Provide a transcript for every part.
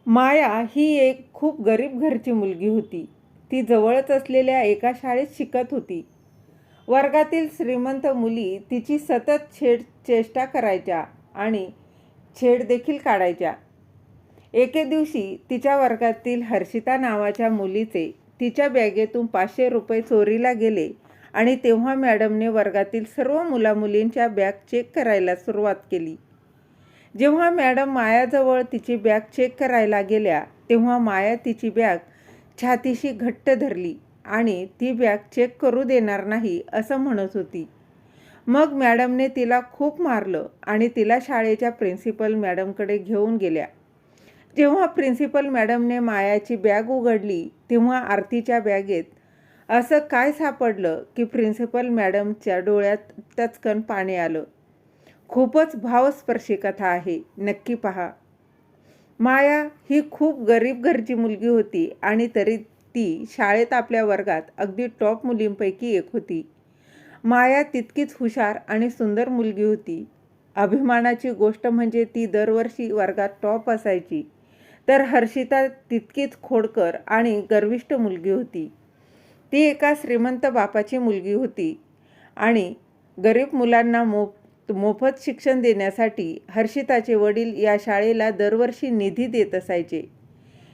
माया ही एक खूप गरीब घरची मुलगी होती. ती जवळच असलेल्या एका शाळेत शिकत होती. वर्गातील श्रीमंत मुली तिची सतत चेष्टा करायच्या आणि छेड देखील काढायच्या. एके दिवशी तिच्या वर्गातील हर्षिता नावाच्या मुलीचे तिच्या बॅगेतून 500 रुपये चोरीला गेले आणि तेव्हा मॅडमने वर्गातील सर्व मुलामुलींच्या बॅग चेक करायला सुरुवात केली. जेव्हा मॅडम मायाजवळ तिची बॅग चेक करायला गेल्या तेव्हा माया तिची बॅग छातीशी घट्ट धरली आणि ती बॅग चेक करू देणार नाही असं म्हणत होती. मग मॅडमने तिला खूप मारलं आणि तिला शाळेच्या प्रिन्सिपल मॅडमकडे घेऊन गेल्या. जेव्हा प्रिन्सिपल मॅडमने मायाची बॅग उघडली तेव्हा आरतीच्या बॅगेत असं काय सापडलं की प्रिन्सिपल मॅडमच्या डोळ्यात टचकन पाणी आलं. खूपच भावस्पर्शी कथा आहे, नक्की पहा. माया ही खूप गरीब घरची मुलगी होती आणि तरी ती शाळेत आपल्या वर्गात अगदी टॉप मुलींपैकी एक होती. माया तितकीच हुशार आणि सुंदर मुलगी होती. अभिमानाची गोष्ट म्हणजे ती दरवर्षी वर्गात टॉप असायची. तर हर्षिता तितकीच खोडकर आणि गर्विष्ठ मुलगी होती. ती एका श्रीमंत बापाची मुलगी होती आणि गरीब मुलांना मोफत शिक्षण देण्यासाठी हर्षिताचे वडील या शाळेला दरवर्षी निधी देत असायचे.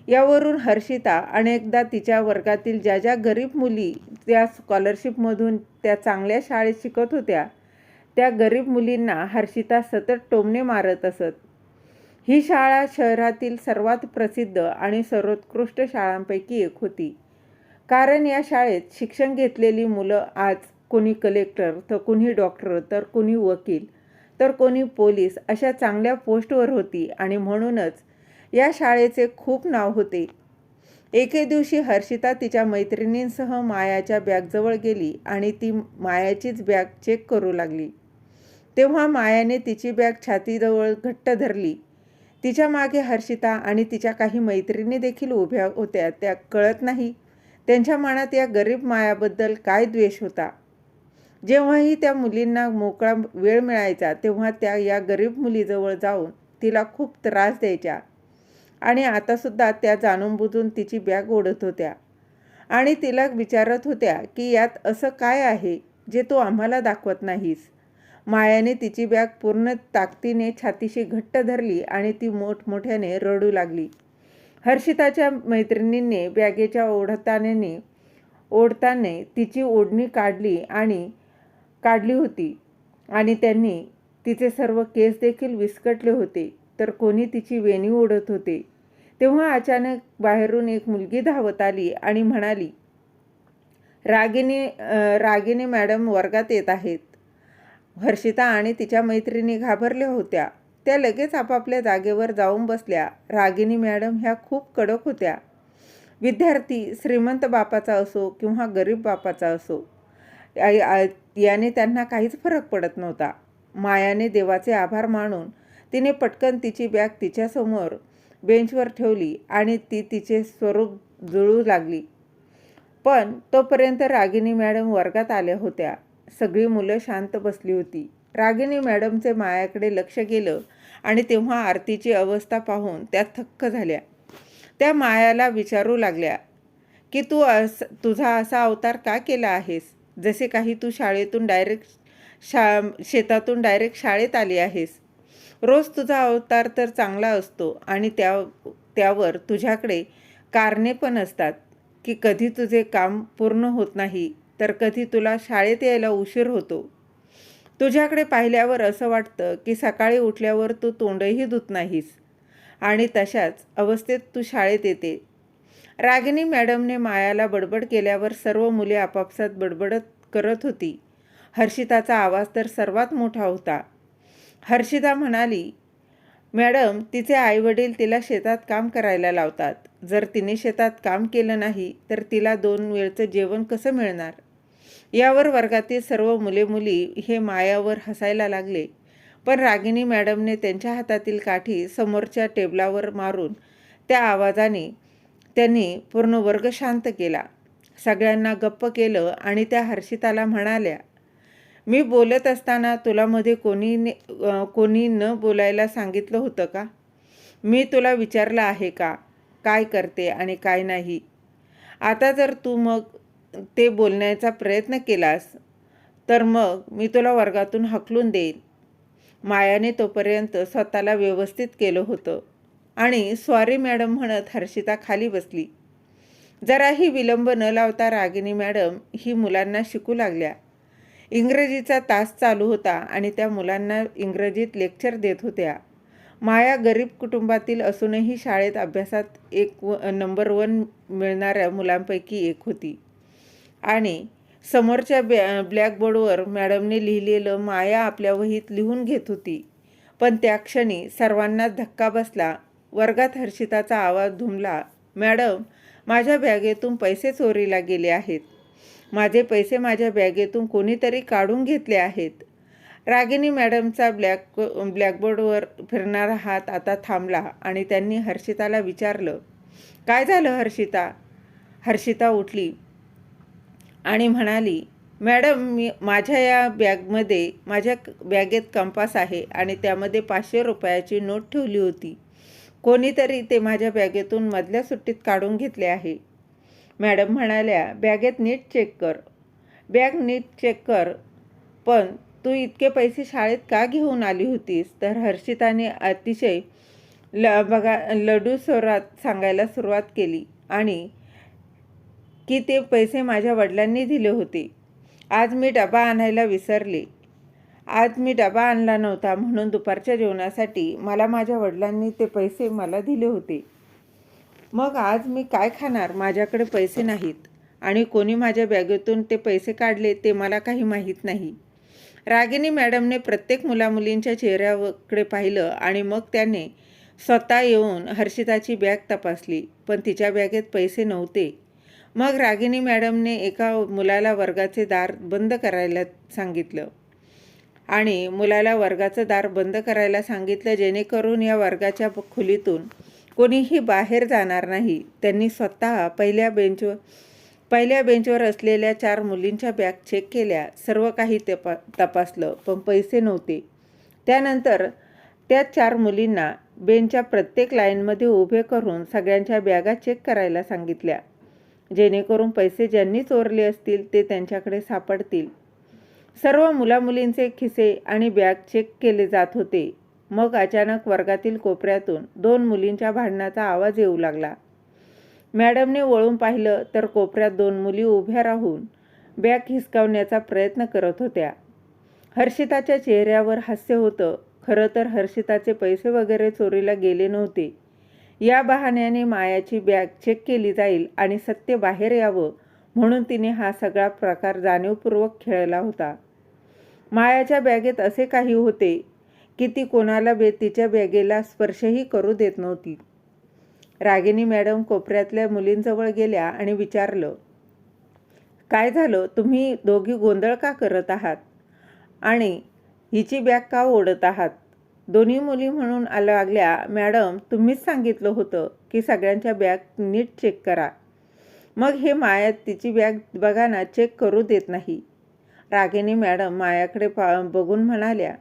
यावरून हर्षिता अनेकदा तिच्या वर्गातील ज्या ज्या गरीब मुली त्या स्कॉलरशिपमधून त्या चांगल्या शाळेत शिकत होत्या त्या गरीब मुलींना हर्षिता सतत टोमणे मारत असत. ही शाळा शहरातील सर्वात प्रसिद्ध आणि सर्वोत्कृष्ट शाळांपैकी एक होती. कारण या शाळेत शिक्षण घेतलेली मुलं आज कोणी कलेक्टर, तर कोणी डॉक्टर, तर कोणी वकील, तर कोणी पोलीस अशा चांगल्या पोस्टवर होती आणि म्हणूनच या शाळेचे खूप नाव होते. एके दिवशी हर्षिता तिच्या मैत्रिणींसह मायाच्या बॅगजवळ गेली आणि ती मायाचीच बॅग चेक करू लागली. तेव्हा मायाने तिची बॅग छातीजवळ घट्ट धरली. तिच्या मागे हर्षिता आणि तिच्या काही मैत्रिणी देखील उभ्या होत्या. त्या कळत नाही त्यांच्या मनात या गरीब मायाबद्दल काय द्वेष होता. जेव्हाही त्या मुलींना मोकळा वेळ मिळायचा तेव्हा त्या या गरीब मुलीजवळ जाऊन तिला खूप त्रास द्यायच्या आणि आतासुद्धा त्या जाणून बुजून तिची बॅग ओढत होत्या आणि तिला विचारत होत्या की यात असं काय आहे जे तू आम्हाला दाखवत नाहीस. मायाने तिची बॅग पूर्ण ताकदीने छातीशी घट्ट धरली आणि ती मोठमोठ्याने रडू लागली. हर्षिताच्या मैत्रिणींनी बॅगेच्या ओढताने तिची ओढणी काढली होती आणि त्यांनी तिचे सर्व केस देखील विस्कटले होते, तर कोणी तिची वेणी ओढत होते. तेव्हा अचानक बाहेरून एक मुलगी धावत आली आणि म्हणाली, रागिनी मॅडम वर्गात येत आहेत. हर्षिता आणि तिच्या मैत्रिणी घाबरल्या होत्या. त्या लगेच आपापल्या जागेवर जाऊन बसल्या. रागिनी मॅडम ह्या खूप कडक होत्या. विद्यार्थी श्रीमंत बापाचा असो किंवा गरीब बापाचा असो याने त्यांना काहीच फरक पडत नव्हता. मायाने देवाचे आभार मानून तिने पटकन तिची बॅग तिच्यासमोर बेंचवर ठेवली आणि ती तिचे स्वरूप जुळू लागली. पण तोपर्यंत रागिनी मॅडम वर्गात आल्या होत्या. सगळी मुलं शांत बसली होती. रागिनी मॅडमचे मायाकडे लक्ष गेलं आणि तेव्हा आरतीची अवस्था पाहून त्या थक्क झाल्या. त्या मायाला विचारू लागल्या की तू तुझा असा अवतार का केला आहेस, जसे काही तू शेतातून डायरेक्ट शाळेत आली आहेस. रोज तुझा अवतार तर चांगला असतो आणि त्यावर तुझ्याकडे कारणे पण असतात की कधी तुझे काम पूर्ण होत नाही तर कधी तुला शाळेत यायला उशीर होतो. तुझ्याकडे पाहिल्यावर असं वाटतं की सकाळी उठल्यावर तू तोंडही धुत नाहीस आणि तशाच अवस्थेत तू शाळेत येते. रागिनी मॅडमने मायाला बडबड केल्यावर सर्व मुले आपापसात बडबडत करत होती. हर्षिताचा आवाज तर सर्वात मोठा होता. हर्षिता म्हणाली, मॅडम, तिचे आईवडील तिला शेतात काम करायला लावतात. जर तिने शेतात काम केलं नाही तर तिला 2 वेळचं जेवण कसं मिळणार. यावर वर्गातील सर्व मुली हे मायावर हसायला लागले. पण रागिनी मॅडमने त्यांच्या हातातील काठी समोरच्या टेबलावर मारून त्या आवाजाने त्यांनी पूर्ण वर्ग शांत केला. सगळ्यांना गप्प केलं आणि त्या हर्षिताला म्हणाल्या, मी बोलत असताना तुला मध्ये कोणी न बोलायला सांगितलं होतं का. मी तुला विचारलं आहे का काय करते आणि काय नाही? आता जर तू मग ते बोलण्याचा प्रयत्न केलास तर मग मी तुला वर्गातून हाकलून देईन. मायाने तोपर्यंत स्वतःला व्यवस्थित केलं होतं आणि सॉरी मॅडम म्हणत हर्षिता खाली बसली. जराही विलंब न लावता रागिनी मॅडम ही मुलांना शिकू लागल्या. इंग्रजीचा तास चालू होता आणि त्या मुलांना इंग्रजीत लेक्चर देत होत्या. माया गरीब कुटुंबातील असूनही शाळेत अभ्यासात नंबर 1 मिळणाऱ्या मुलांपैकी एक होती आणि समोरच्या ब्लॅकबोर्डवर मॅडमने लिहिलेलं माया आपल्या वहीत लिहून घेत होती. पण त्या क्षणी सर्वांनाच धक्का बसला. वर्गात हर्षिताचा आवाज घुमला, मॅडम, माझ्या बॅगेतून पैसे चोरीला गेले आहेत. माझे पैसे माझ्या बॅगेतून कोणीतरी काढून घेतले आहेत. रागिनी मॅडमचा ब्लॅकबोर्डवर फिरणारा हात आता थांबला आणि त्यांनी हर्षिताला विचारलं, काय झालं हर्षिता? हर्षिता उठली आणि म्हणाली, मॅडम, माझ्या बॅगेत कंपास आहे आणि त्यामध्ये 500 रुपयाची नोट ठेवली होती. कोणीतरी ते माझ्या बॅगेतून मधल्या सुट्टीत काढून घेतले आहे. मॅडम म्हणाल्या, बॅगेत नीट चेक कर. बॅग नीट चेक कर, पण तू इतके पैसे शाळेत का घेऊन आली होतीस? तर हर्षिताने अतिशय लडू स्वरात सांगायला सुरुवात केली आणि की ते पैसे माझ्या वडिलांनी दिले होते. आज मी डबा आणायला विसरले. आज मी डबा आणला नव्हता म्हणून दुपारच्या जेवणासाठी मला माझ्या वडिलांनी ते पैसे मला दिले होते. मग आज मी काय खाणार? माझ्याकडे पैसे नाहीत आणि कोणी माझ्या बॅगेतून ते पैसे काढले ते मला काही माहीत नाही. रागिनी मॅडमने प्रत्येक मुलामुलींच्या चेहऱ्याकडे पाहिलं आणि मग त्याने स्वतः येऊन हर्षिताची बॅग तपासली, पण तिच्या बॅगेत पैसे नव्हते. मग रागिनी मॅडमने एका मुलाला वर्गाचे दार बंद करायला सांगितलं आणि मुलाला वर्गाचं दार बंद करायला सांगितलं जेणेकरून या वर्गाच्या खोलीतून कोणीही बाहेर जाणार नाही. त्यांनी स्वतः पहिल्या बेंचवर असलेल्या 4 मुलींच्या बॅग चेक केल्या. सर्व काही तपासलं, पण पैसे नव्हते. त्यानंतर त्या 4 मुलींना बेंचच्या प्रत्येक लाईनमध्ये उभे करून सगळ्यांच्या बॅगा चेक करायला सांगितल्या, जेणेकरून पैसे ज्यांनी चोरले असतील ते त्यांच्याकडे सापडतील. सर्व मुलामुलींचे खिसे आणि बॅग चेक केले जात होते. मग अचानक वर्गातील कोपऱ्यातून 2 मुलींच्या भांडणाचा आवाज येऊ लागला. मॅडमने वळून पाहिलं तर कोपऱ्यात 2 मुली उभ्या राहून बॅग हिसकावण्याचा प्रयत्न करत होत्या. हर्षिताच्या चेहऱ्यावर हास्य होतं. खरं तर हर्षिताचे पैसे वगैरे चोरीला गेले नव्हते. या बहाण्याने मायाची बॅग चेक केली जाईल आणि सत्य बाहेर यावं म्हणून तिने हा सगळा प्रकार जाणीवपूर्वक खेळला होता. मायाच्या बॅगेत असे काही होते की ती कोणाला तिच्या बॅगेला स्पर्शही करू देत नव्हती. रागिनी मॅडम कोपऱ्यातल्या मुलींजवळ गेल्या आणि विचारलं, काय झालं? तुम्ही दोघी गोंधळ का करत आहात आणि हिची बॅग का ओढत आहात? दोन्ही मुली म्हणून लागल्या, मॅडम, तुम्हीच सांगितलं होतं की सगळ्यांच्या बॅग नीट चेक करा. मग हे माया तिची बॅग बघा ना, चेक करू देत नाही. रागिनी मॅडम मायाकडे बघून म्हणाल्या,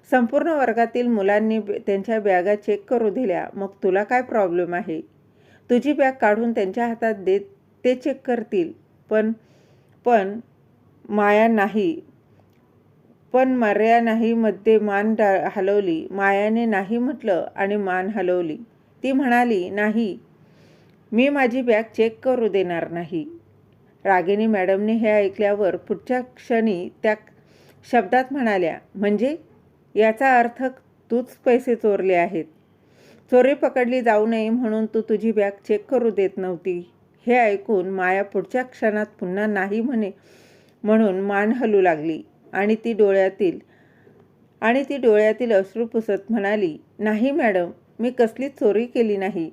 संपूर्ण वर्गातील मुलांनी त्यांच्या बॅगा चेक करू दिल्या, मग तुला काय प्रॉब्लेम आहे? तुझी बॅग काढून त्यांच्या हातात दे, ते चेक करतील. पण माया नाही. पण माया नाही मध्ये मान हलवली. मायाने नाही म्हटलं आणि मान हलवली. ती म्हणाली, नाही, मी माझी बॅग चेक करू देणार नाही. रागिनी मॅडमने हे ऐकल्यावर पुढच्या क्षणी त्या शब्दात म्हणाल्या, म्हणजे याचा अर्थ तूच पैसे चोरले आहेत. चोरी पकडली जाऊ नये म्हणून तू तुझी बॅग चेक करू देत नव्हती. हे ऐकून माया पुढच्या क्षणात पुन्हा नाही म्हणून मान हलू लागली आणि ती डोळ्यातील अश्रू पुसत म्हणाली, नाही मॅडम, मी कसलीच चोरी केली नाही.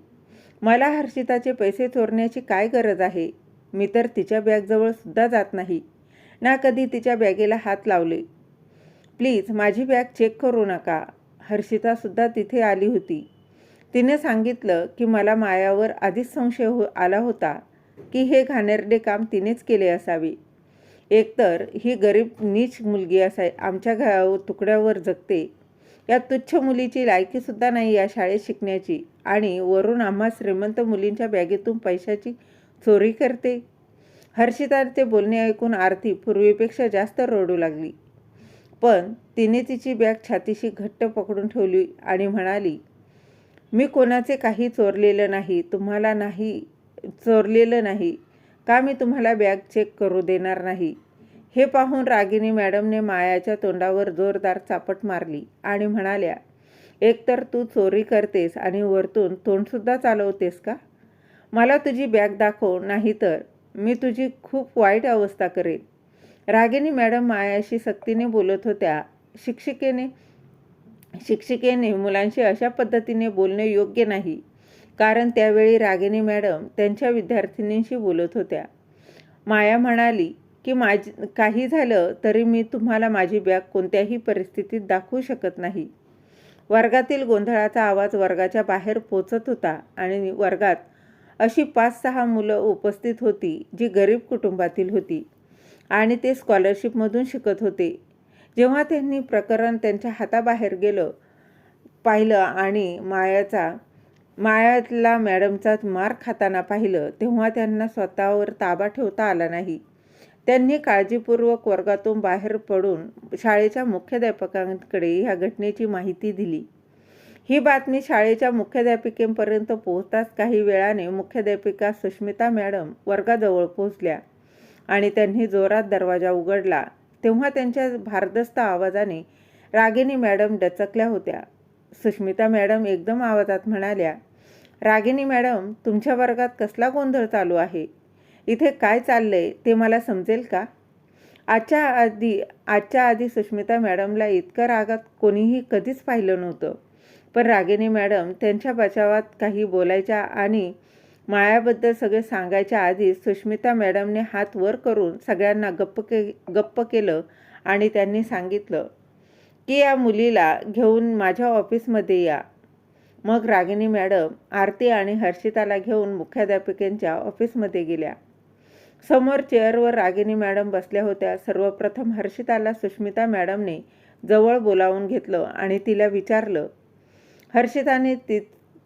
मला हर्षिताचे पैसे चोरण्याची काय गरज आहे? मी तर तिच्या बॅगजवळ सुद्धा जात नाही, ना कधी तिच्या बॅगेला हात लावले. प्लीज माझी बॅग चेक करू नका. हर्षितासुद्धा तिथे आली होती. तिने सांगितलं की मला मायावर आधीच संशय आला होता की हे घाणेरडे काम तिनेच केले असावे. एकतर ही गरीब नीच मुलगी आमच्या तुकड्यावर जगते या तुच्छ मुलीची लायकीसुद्धा नाही या शाळेत शिकण्याची, आणि वरून आम्हा श्रीमंत मुलींच्या बॅगेतून पैशाची चोरी करते. हर्षिताचे बोलणे ऐकून आरती पूर्वीपेक्षा जास्त रडू लागली. पण तिने तिची बॅग छातीशी घट्ट पकडून ठेवली आणि म्हणाली, मी कोणाचे काही चोरलेलं नाही, तुम्हाला नाही चोरलेलं नाही का मी तुम्हाला बॅग चेक करू देणार नाही. हे पाहून रागिनी मॅडमने मायाच्या तोंडावर जोरदार चापट मारली आणि म्हणाल्या, एकतर तू चोरी करतेस आणि वरतून तोंडसुद्धा चालवतेस का? मला तुझी बॅग दाखव, नाहीतर मी तुझी खूप वाईट अवस्था करेन. रागिनी मॅडम मायाशी सक्तीने बोलत होत्या. शिक्षिकेने मुलांशी अशा पद्धतीने बोलणे योग्य नाही, कारण त्यावेळी रागिनी मॅडम त्यांच्या विद्यार्थिनींशी बोलत होत्या. माया म्हणाली की काही झालं तरी मी तुम्हाला माझी बॅग कोणत्याही परिस्थितीत दाखवू शकत नाही. वर्गातील गोंधळाचा आवाज वर्गाच्या बाहेर पोचत होता आणि वर्गात अशी 5-6 मुलं उपस्थित होती जी गरीब कुटुंबातील होती आणि ते स्कॉलरशिपमधून शिकत होते. जेव्हा त्यांनी प्रकरण त्यांच्या हाताबाहेर पाहिलं आणि मायाला मॅडमचा मार खाताना पाहिलं, तेव्हा त्यांना स्वतःवर ताबा ठेवता आला नाही. त्यांनी काळजीपूर्वक वर्गातून बाहेर पडून शाळेच्या मुख्याध्यापकांकडे ह्या घटनेची माहिती दिली. ही बातमी शाळेच्या मुख्याध्यापिकेपर्यंत पोहोचताच काही वेळाने मुख्याध्यापिका सुष्मिता मॅडम वर्गाजवळ पोहोचल्या आणि त्यांनी जोरात दरवाजा उघडला. तेव्हा त्यांच्या भारदस्त आवाजाने रागिनी मॅडम डचकल्या होत्या. सुष्मिता मॅडम एकदम आवाजात म्हणाल्या, रागिनी मॅडम, तुमच्या वर्गात कसला गोंधळ चालू आहे? इथे काय चाललंय ते मला समजेल का? आजच्या आधी सुष्मिता मॅडमला इतकं रागात कोणीही कधीच पाहिलं नव्हतं. पण रागिनी मॅडम त्यांच्या बचावात काही बोलायच्या आणि मायाबद्दल सगळे सांगायच्या आधी सुष्मिता मॅडमने हात वर करून सगळ्यांना गप्प केलं आणि त्यांनी सांगितलं की या मुलीला घेऊन माझ्या ऑफिसमध्ये या. मग रागिनी मॅडम आरती आणि हर्षिताला घेऊन मुख्याध्यापिकेंच्या ऑफिसमध्ये गेल्या. समोर चेअरवर रागिनी मॅडम बसल्या होत्या. सर्वप्रथम हर्षिताला सुष्मिता मॅडमने जवळ बोलावून घेतलं आणि तिला विचारलं. हर्षिताने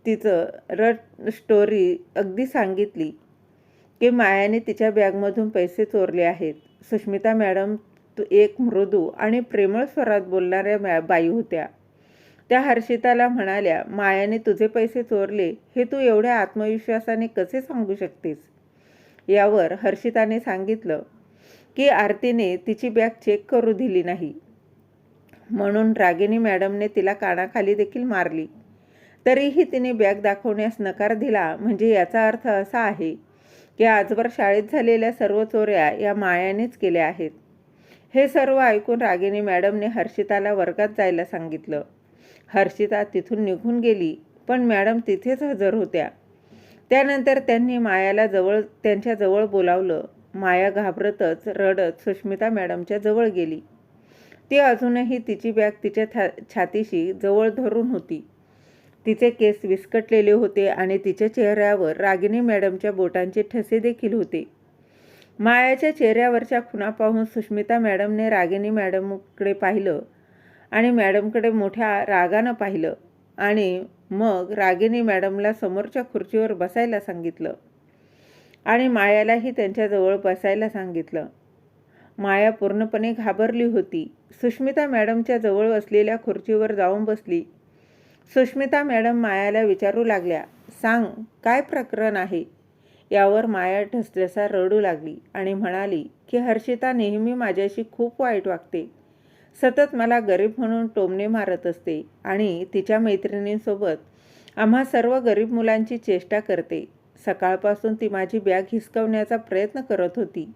तिचं रड स्टोरी अगदी सांगितली की मायाने तिच्या बॅगमधून पैसे चोरले आहेत. सुष्मिता मॅडम एक मृदू आणि प्रेमळ स्वरात बोलणाऱ्या बाई होत्या. त्या हर्षिताला म्हणाल्या, मायाने तुझे पैसे चोरले हे तू एवढ्या आत्मविश्वासाने कसे सांगू शकतेस? यावर हर्षिताने सांगितलं की आरतीने तिची बॅग चेक करू दिली नाही, म्हणून रागिनी मॅडमने तिला कानाखाली देखील मारली. तरीही तिने बॅग दाखवण्यास नकार दिला. म्हणजे याचा अर्थ असा आहे की आजवर शाळेत झालेल्या सर्व चोऱ्या या मायानेच केल्या आहेत. हे सर्व ऐकून रागिनी मॅडमने हर्षिताला वर्गात जायला सांगितलं. हर्षिता तिथून निघून गेली, पण मॅडम तिथेच हजर होत्या. त्यानंतर त्यांनी मायाला त्यांच्या जवळ बोलावलं. माया घाबरतच रडत सुष्मिता मॅडमच्या जवळ गेली. ती अजूनही तिची बॅग तिच्या छातीशी जवळ धरून होती. तिचे केस विस्कटलेले होते आणि तिच्या चेहऱ्यावर रागिनी मॅडमच्या बोटांचे ठसे देखील होते. मायाच्या चेहऱ्यावरच्या खुणा पाहून सुष्मिता मॅडमने रागिनी मॅडमकडे पाहिलं आणि मॅडमकडे मोठ्या रागानं पाहिलं आणि मग रागिनी मॅडमला समोरच्या खुर्चीवर बसायला सांगितलं आणि मायालाही त्यांच्याजवळ बसायला सांगितलं. माया पूर्णपणे घाबरली होती. सुष्मिता मॅडमच्या जवळ असलेल्या खुर्चीवर जाऊन बसली. सुष्मिता मॅडम मायाला विचारू लागल्या, सांग, काय प्रकरण आहे? यावर माया ढसढसा रडू लागली आणि म्हणाली की हर्षिता नेहमी माझ्याशी खूप वाईट वागते. सतत मला गरीब म्हणून टोमणे मारत असते आणि तिच्या मैत्रिणींसोबत आम्हा सर्व गरीब मुलांची चेष्टा करते. सकाळपासून ती माझी बॅग हिसकवण्याचा प्रयत्न करत होती.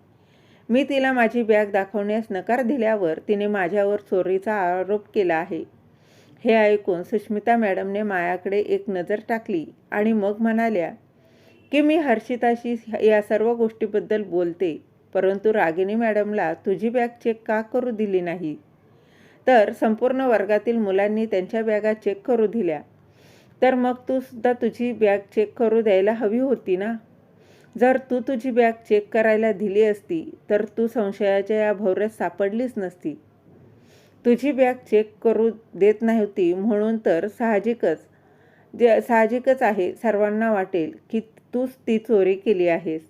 मी तिला माझी बॅग दाखवण्यास नकार दिल्यावर तिने माझ्यावर चोरीचा आरोप केला आहे. हे ऐकून सुष्मिता मॅडमने मायाकडे एक नजर टाकली आणि मग म्हणाल्या की मी हर्षिताशी या सर्व गोष्टीबद्दल बोलते, परंतु रागिनी मॅडमला तुझी बॅग चेक का करू दिली नाही? तर संपूर्ण वर्गातील मुलांनी त्यांच्या बॅगा चेक करू दिल्या, तर मग तू सुद्धा तुझी बॅग चेक करू द्यायला हवी होती ना? जर तू तुझी बॅग चेक करायला दिली असती तर तू संशयाच्या या भोवऱ्यात सापडलीच नसती. तुझी बॅग चेक करू देत नव्हती म्हणून तर साहजिकच आहे सर्वांना वाटेल की तूच ती चोरी केली आहेस.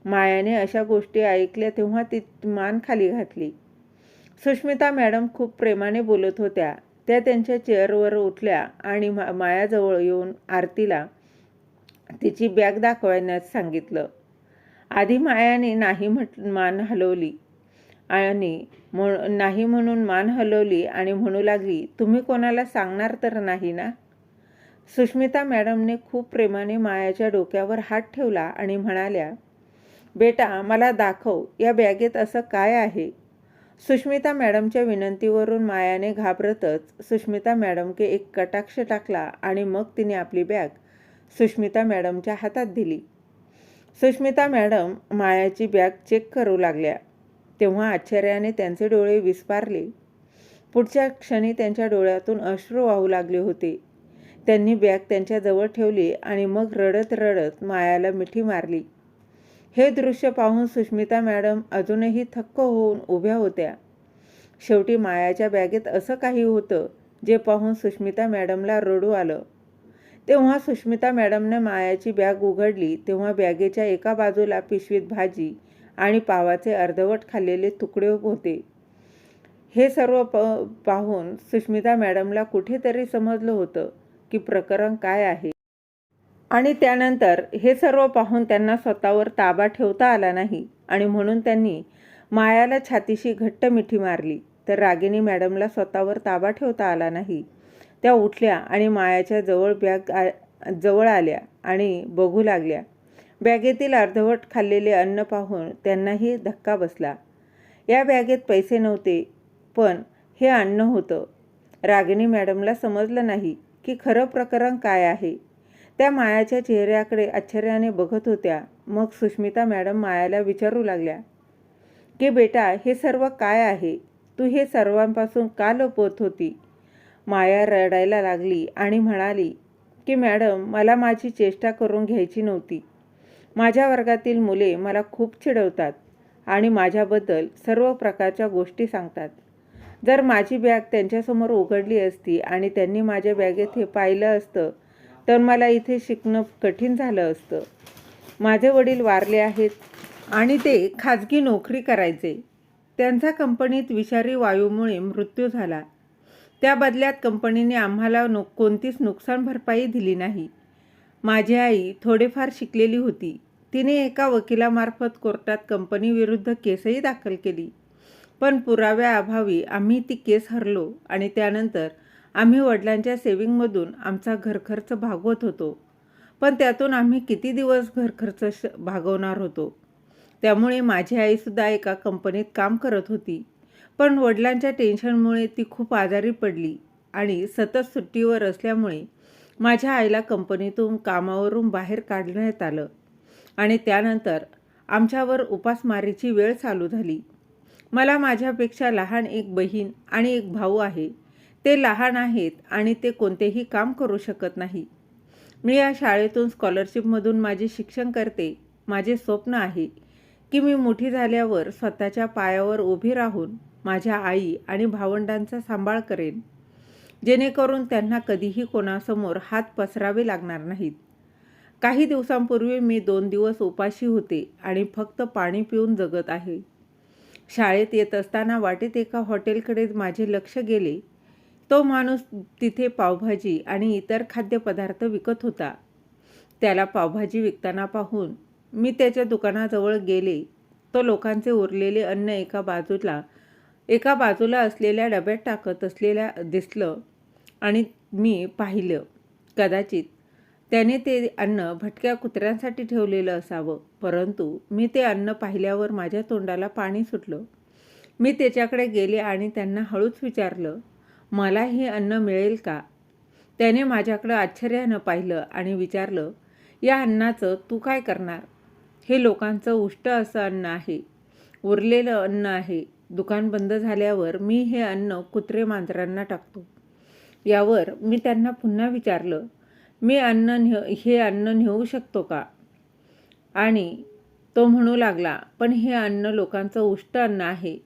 मायाने अशा गोष्टी ऐकल्या तेव्हा ती मान खाली घातली. सुष्मिता मॅडम खूप प्रेमाने बोलत होत्या. त्या त्यांच्या चेअरवर उठल्या आणि मायाजवळ येऊन आरतीला तिची बॅग दाखवण्यास सांगितलं. आधी मायाने मान हलवली नाही म्हणून मान हलवली आणि म्हणू लागली, तुम्ही कोणाला सांगणार तर नाही ना? सुष्मिता मॅडमने खूप प्रेमाने मायाच्या डोक्यावर हात ठेवला आणि म्हणाल्या, बेटा मला दाखव, या बॅगेत असं काय आहे? सुष्मिता मॅडमच्या विनंतीवरून मायाने घाबरतच सुष्मिता मॅडमके एक कटाक्ष टाकला आणि मग तिने आपली बॅग सुष्मिता मॅडमच्या हातात दिली. सुष्मिता मॅडम मायाची बॅग चेक करू लागल्या तेव्हा आश्चर्याने त्यांचे डोळे विस्फारले. पुढच्या क्षणी त्यांच्या डोळ्यातून अश्रू वाहू लागले होते. त्यांनी बॅग त्यांच्याजवळ ठेवली आणि मग रडत रडत मायाला मिठी मारली. हे दृश्य पाहून सुष्मिता मॅडम अजूनही थक्क होऊन उभ्या होत्या. शेवटी मायाच्या बॅगेत असं काही होतं जे पाहून सुष्मिता मॅडमला रडू आलं. तेव्हा सुष्मिता मॅडमने मायाची बॅग उघडली तेव्हा बॅगेच्या एका बाजूला पिशवीत भाजी आणि पावाचे अर्धवट खाल्लेले तुकडे होते. हे सर्व पाहून सुष्मिता मॅडमला कुठेतरी समजलं होतं की प्रकरण काय आहे. आणि त्यानंतर हे सर्व पाहून त्यांना स्वतःवर ताबा ठेवता आला नाही आणि म्हणून त्यांनी मायाला छातीशी घट्ट मिठी मारली. तर रागिनी मॅडमला स्वतःवर ताबा ठेवता आला नाही. त्या उठल्या आणि मायाच्या जवळ आल्या आणि बघू लागल्या. बॅगेतील अर्धवट खाल्लेले अन्न पाहून त्यांनाही धक्का बसला. या बॅगेत पैसे नव्हते, पण हे अन्न होतं. रागिनी मॅडमला समजलं नाही की खरं प्रकरण काय आहे. त्या मायाच्या चेहऱ्याकडे आश्चर्याने बघत होत्या. मग सुष्मिता मॅडम मायाला विचारू लागल्या की बेटा हे सर्व काय आहे? तू हे सर्वांपासून का लपवत होती? माया रडायला लागली आणि म्हणाली की मॅडम मला माझी चेष्टा करून घ्यायची नव्हती. माझ्या वर्गातील मुले मला खूप चिडवतात आणि माझ्याबद्दल सर्व प्रकारच्या गोष्टी सांगतात. जर माझी बॅग त्यांच्यासमोर उघडली असती आणि त्यांनी माझ्या बॅगेत हे पाहिलं असतं तर मला इथे शिकणं कठीण झालं असतं. माझे वडील वारले आहेत आणि ते खाजगी नोकरी करायचे. त्यांचा कंपनीत विषारी वायूमुळे मृत्यू झाला. त्या बदल्यात कंपनीने आम्हाला कोणतीच नुकसान भरपाई दिली नाही. माझी आई थोडेफार शिकलेली होती. तिने एका वकिलामार्फत कोर्टात कंपनीविरुद्ध केसही दाखल केली. पण पुराव्याअभावी आम्ही ती केस हरलो आणि त्यानंतर आम्ही वडिलांच्या सेव्हिंगमधून आमचा घरखर्च भागवत होतो. पण त्यातून आम्ही किती दिवस घरखर्च भागवणार होतो. त्यामुळे माझी आईसुद्धा एका कंपनीत काम करत होती. पण वडिलांच्या टेन्शनमुळे ती खूप आजारी पडली आणि सतत सुट्टीवर असल्यामुळे माझ्या आईला कंपनीतून कामावरून बाहेर काढण्यात आलं आणि त्यानंतर आमच्यावर उपासमारीची वेळ चालू झाली. मला माझ्यापेक्षा लहान एक बहीण आणि एक भाऊ आहे. ते लहान आहेत आणि ते कोणतेही काम करू शकत नाही. मी या शाळेतून स्कॉलरशिपमधून माझे शिक्षण करते. माझे स्वप्न आहे की मी मोठी झाल्यावर स्वतःच्या पायावर उभी राहून माझ्या आई आणि भावंडांचा सांभाळ करेन, जेणेकरून त्यांना कधीही कोणासमोर हात पसरावे लागणार नाहीत. काही दिवसांपूर्वी मी 2 दिवस उपाशी होते आणि फक्त पाणी पिऊन जगत आहे. शाळेत येत असताना वाटेत एका हॉटेलकडे माझे लक्ष गेले. तो माणूस तिथे पावभाजी आणि इतर खाद्यपदार्थ विकत होता. त्याला पावभाजी विकताना पाहून मी त्याच्या दुकानाजवळ गेले. तो लोकांचे उरलेले अन्न एका बाजूला असलेल्या डब्यात टाकत असलेल्या दिसलं आणि मी पाहिलं. कदाचित त्याने ते अन्न भटक्या कुत्र्यांसाठी ठेवलेलं असावं. परंतु मी ते अन्न पाहिल्यावर माझ्या तोंडाला पाणी सुटलं. मी त्याच्याकडे गेले आणि त्यांना हळूच विचारलं, मला हे अन्न मिळेल का? त्याने माझ्याकडं आश्चर्यानं पाहिलं आणि विचारलं, या अन्नाचं तू काय करणार? हे लोकांचं उष्ट असं अन्न आहे. उरलेलं अन्न आहे. दुकान बंद झाल्यावर मी हे अन्न कुत्रे मांजरांना टाकतो. यावर मी त्यांना पुन्हा विचारलं, मी हे अन्न नेऊ शकतो का? आणि तो म्हणू लागला, पण हे अन्न लोकांचं उष्ट अन्न आहे.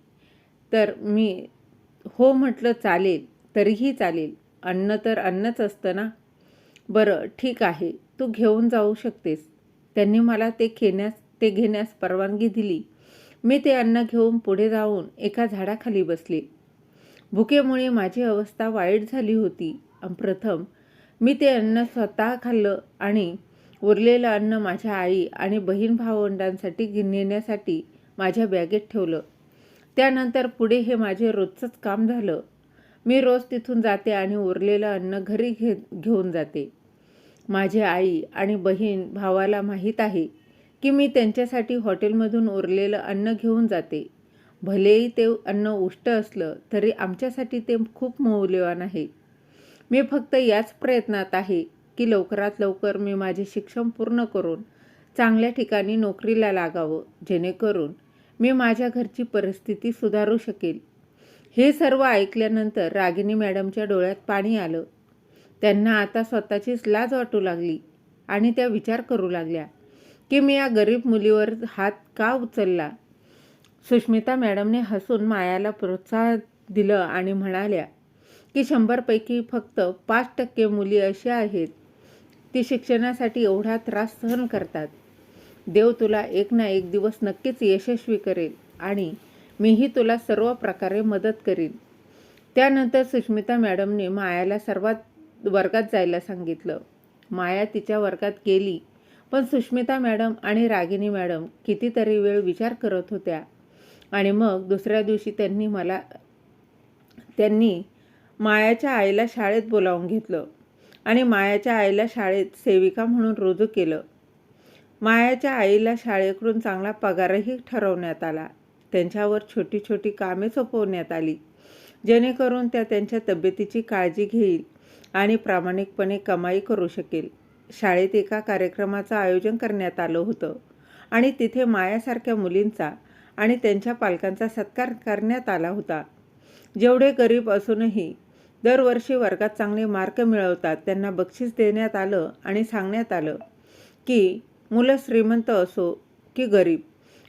तर मी हो म्हटलं चालेल, तरीही चालेल. अन्न तर अन्नच असतं ना. बरं ठीक आहे, तू घेऊन जाऊ शकतेस. त्यांनी मला ते घेण्यास परवानगी दिली. मी ते अन्न घेऊन पुढे जाऊन एका झाडाखाली बसले. भुकेमुळे माझी अवस्था वाईट झाली होती. प्रथम मी ते अन्न स्वतः खाल्लं आणि उरलेलं अन्न माझ्या आई आणि बहीण भावंडांसाठी नेण्यासाठी माझ्या बॅगेत ठेवलं. त्यानंतर पुढे हे माझे रोजचंच काम झालं. मी रोज तिथून जाते आणि उरलेलं अन्न घरी घेऊन जाते. माझी आई आणि बहीण भावाला माहीत आहे की मी त्यांच्यासाठी हॉटेलमधून उरलेलं अन्न घेऊन जाते. भलेही ते अन्न उष्ट असलं तरी आमच्यासाठी ते खूप मौल्यवान आहे. मी फक्त याच प्रयत्नात आहे की लवकरात लवकर मी माझे शिक्षण पूर्ण करून चांगल्या ठिकाणी नोकरीला लागावं, जेणेकरून मी माझ्या घरची परिस्थिती सुधारू शकेल. हे सर्व ऐकल्यानंतर रागिनी मॅडमच्या डोळ्यात पाणी आलं. त्यांना आता स्वतःचीच लाज वाटू लागली आणि त्या विचार करू लागल्या की मी या गरीब मुलीवर हात का उचलला. सुष्मिता मॅडमने हसून मायाला प्रोत्साहन दिलं आणि म्हणाल्या की 100पैकी फक्त 5% मुली अशा आहेत ती शिक्षणासाठी एवढा त्रास सहन करतात. देव तुला एक ना एक दिवस नक्कीच यशस्वी करेल आणि मीही तुला सर्व प्रकारे मदत करीन. त्यानंतर सुष्मिता मॅडमने मायाला वर्गात जायला सांगितलं. माया तिच्या वर्गात गेली, पण सुष्मिता मॅडम आणि रागिनी मॅडम कितीतरी वेळ विचार करत होत्या आणि मग दुसऱ्या दिवशी त्यांनी मायाच्या आईला शाळेत बोलावून घेतलं आणि मायाच्या आईला शाळेत सेविका म्हणून रुजू केलं. मायाच्या आईला शाळेकडून चांगला पगारही ठरवण्यात आला. त्यांच्यावर छोटी छोटी कामे सोपवण्यात आली, जेणेकरून त्या त्यांच्या तब्येतीची काळजी घेईल आणि प्रामाणिकपणे कमाई करू शकेल. शाळेत एका कार्यक्रमाचं आयोजन करण्यात आलं होतं आणि तिथे मायासारख्या मुलींचा आणि त्यांच्या पालकांचा सत्कार करण्यात आला होता. जेवढे गरीब असूनही दरवर्षी वर्गात चांगले मार्क मिळवतात त्यांना बक्षीस देण्यात आलं आणि सांगण्यात आलं की मुलं श्रीमंत असो की गरीब,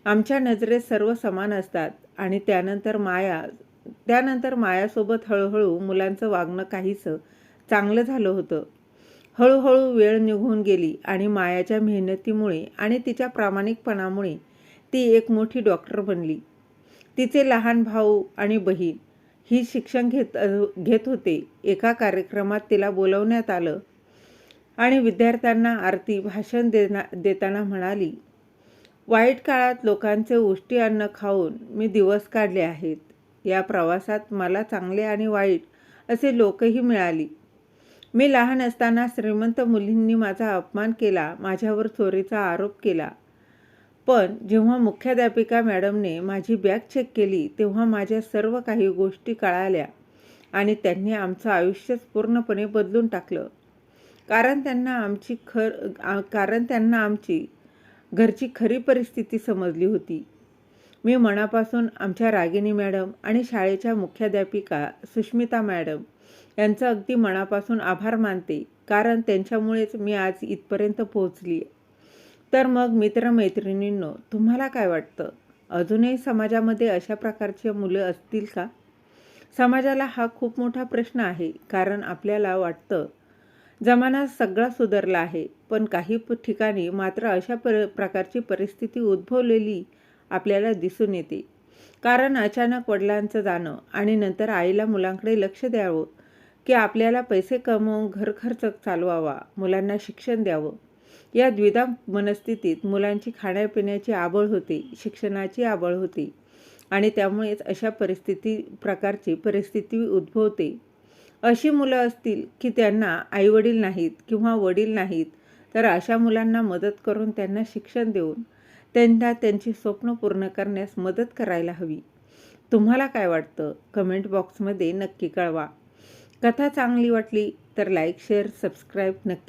आमच्या नजरेत सर्व समान असतात. आणि त्यानंतर मायासोबत हळूहळू मुलांचं वागणं काहीसं चांगलं झालं होतं. हळूहळू वेळ निघून गेली आणि मायाच्या मेहनतीमुळे आणि तिच्या प्रामाणिकपणामुळे ती एक मोठी डॉक्टर बनली. तिचे लहान भाऊ आणि बहीण ही शिक्षण घेत होते. एका कार्यक्रमात तिला बोलवण्यात आलं आणि विद्यार्थ्यांना आरती भाषण देताना म्हणाली, वाईट काळात लोकांचे उष्टी अन्न खाऊन मी दिवस काढले आहेत. या प्रवासात मला चांगले आणि वाईट असे लोकही मिळाली. मी लहान असताना श्रीमंत मुलींनी माझा अपमान केला, माझ्यावर चोरीचा आरोप केला. पण जेव्हा मुख्याध्यापिका मॅडमने माझी बॅग चेक केली तेव्हा माझ्या सर्व काही गोष्टी कळाल्या आणि त्यांनी आमचं आयुष्यच पूर्णपणे बदलून टाकलं. कारण त्यांना आमची घरची खरी परिस्थिती समजली होती. मी मनापासून आमच्या रागिनी मॅडम आणि शाळेच्या मुख्याध्यापिका सुष्मिता मॅडम यांचं अगदी मनापासून आभार मानते, कारण त्यांच्यामुळेच मी आज इथपर्यंत पोहोचली. तर मग मित्रमैत्रिणींनो, तुम्हाला काय वाटतं? अजूनही समाजामध्ये अशा प्रकारची मुलं असतील का? समाजाला हा खूप मोठा प्रश्न आहे, कारण आपल्याला वाटतं जमाना सगळा सुधारला आहे, पण काही ठिकाणी मात्र अशा प्रकारची परिस्थिती उद्भवलेली आपल्याला दिसून येते. कारण अचानक वडिलांचं जाणं आणि नंतर आईला मुलांकडे लक्ष द्यावं की आपल्याला पैसे कमवून घरखर्च चालवावा, मुलांना शिक्षण द्यावं, या द्विधा मनस्थितीत मुलांची खाण्यापिण्याची आबळ होते, शिक्षणाची आबळ होते आणि त्यामुळेच अशा प्रकारची परिस्थिती उद्भवते. अशी मुलं असतील की त्यांना आईवडील नाहीत किंवा वडील नाहीत, तर अशा मुलांना मदत करून त्यांना शिक्षण देऊन त्यांना त्यांची स्वप्न पूर्ण करण्यास मदत करायला हवी. तुम्हाला काय वाटतं? कमेंट बॉक्समध्ये नक्की कळवा. कथा चांगली वाटली तर लाईक, शेअर, सबस्क्राईब नक्की